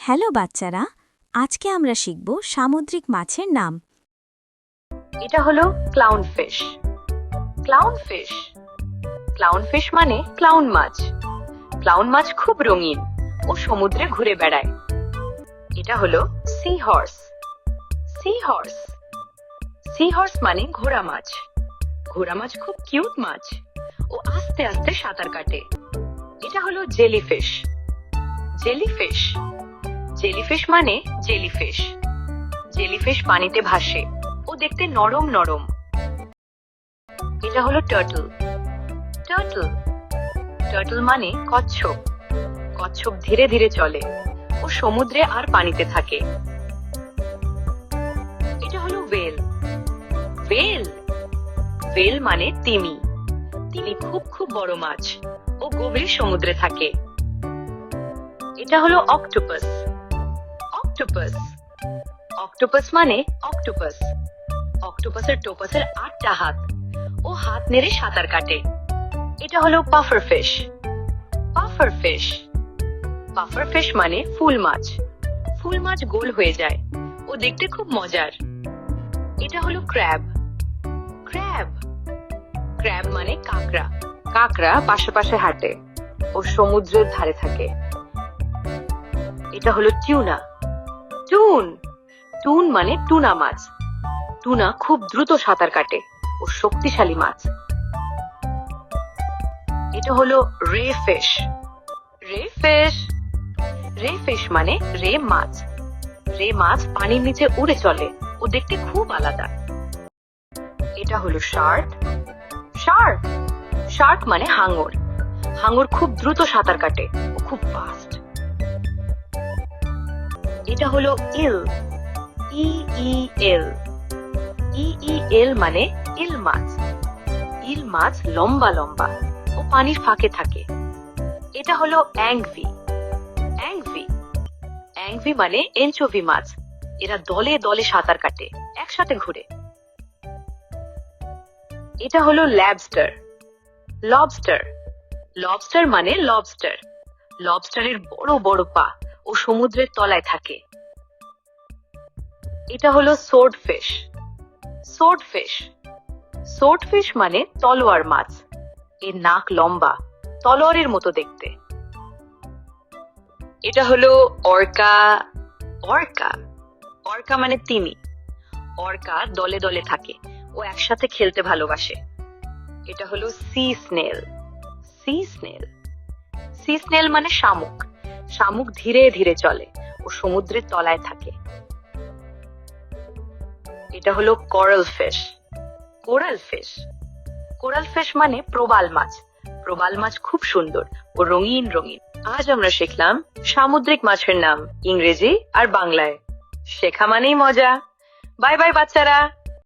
Hello বাচ্চারা, আজকে আমরা শিখব সামুদ্রিক মাছের নাম। এটা হলো ক্লাউনফিশ। ক্লাউনফিশ ক্লাউনফিশ মানে ক্লাউন মাছ। ক্লাউন মাছ খুব রঙিন ও সমুদ্রে ঘুরে বেড়ায়। এটা হলো sea horse. Sea horse sea horse মানে ঘোড়া মাছ। ঘোড়া মাছ খুব কিউট মাছ ও আস্তে আস্তে সাঁতার কাটে। এটা হলো জেলিফিশ। জেলিফিশ জেলিফিশ মানে জেলিফিশ। জেলিফিশ পানিতে ভাসে ও দেখতে নরম নরম। এটা হলো টার্টল। টার্টল টার্টল মানে কচ্ছপ। কচ্ছপ ধীরে ধীরে চলে ও সমুদ্রে আর পানিতে থাকে। এটা হলো ওয়েল। ওয়েল ওয়েল মানে তিমি। তিমি খুব খুব বড় মাছ ও গভীর সমুদ্রে থাকে। এটা হলো অক্টোপাস। অক্টোপাস অক্টোপাস মানে অক্টোপাস। অক্টোপাসের টোপাসের 8টা হাত ও হাত নেড়ে সাঁতার কাটে। এটা হলো puffer fish. Puffer fish puffer fish মানে ফুল মাছ। ফুল মাছ গোল হয়ে যায় ও দেখতে খুব মজার। এটা হলো ক্র্যাব। ক্র্যাব ক্র্যাব মানে কাঁকড়া। কাঁকড়া পাশে পাশে হাঁটে ও সমুদ্রের ধারে থাকে। এটা হলো টিউনা। টুন টুন মানে টুনা মাছ। টুনা খুব দ্রুত সাঁতার কাটে ও শক্তিশালী মাছ। এটা হলো রে ফিশ। রে ফিশ রে ফিশ মানে রে মাছ। রে মাছ পানির নিচে উড়ে চলে ও দেখতে খুব আলাদা। এটা হলো শার্ক। শার্ক শার্ক মানে হাঙর। হাঙর খুব দ্রুত সাঁতার কাটে ও খুব ফাস্ট। এটা হলো ইল। ই ই এল ই ই এল মানে ইল মাছ। ইল মাছ লম্বা লম্বা ও পানির ফাঁকে থাকে। এটা হলো অ্যাংভি। অ্যাংভি অ্যাংভি মানে এনচোভি মাছ। এরা দলে দলে সাঁতার কাটে, একসাথে ঘুরে। এটা হলো ল্যাবস্টার। লবস্টার লবস্টার মানে লবস্টার। লবস্টারের বড় বড় পা ও সমুদ্রের তলায় থাকে। এটা হলো সোর্ডফিশ। সোর্ডফিশ সোর্ডফিশ মানে তলোয়ার মাছ। এর নাক লম্বা, তলোয়ারের মতো দেখতে। এটা হলো অর্কা। অর্কা অর্কা মানে তিমি। অর্কা দলে দলে থাকে ও একসাথে খেলতে ভালোবাসে। এটা হলো sea snail. Sea snail sea snail মানে শামুক। শামুক ধীরে ধীরে চলে ও সমুদ্রের তলায় থাকে। এটা হলো coral fish. Coral fish coral fish মানে প্রবাল মাছ। প্রবাল মাছ খুব সুন্দর ও রঙিন রঙিন। আজ আমরা শিখলাম সামুদ্রিক মাছের নাম ইংরেজি আর বাংলায়। শেখা মানেই মজা। বাই বাই বাচ্চারা।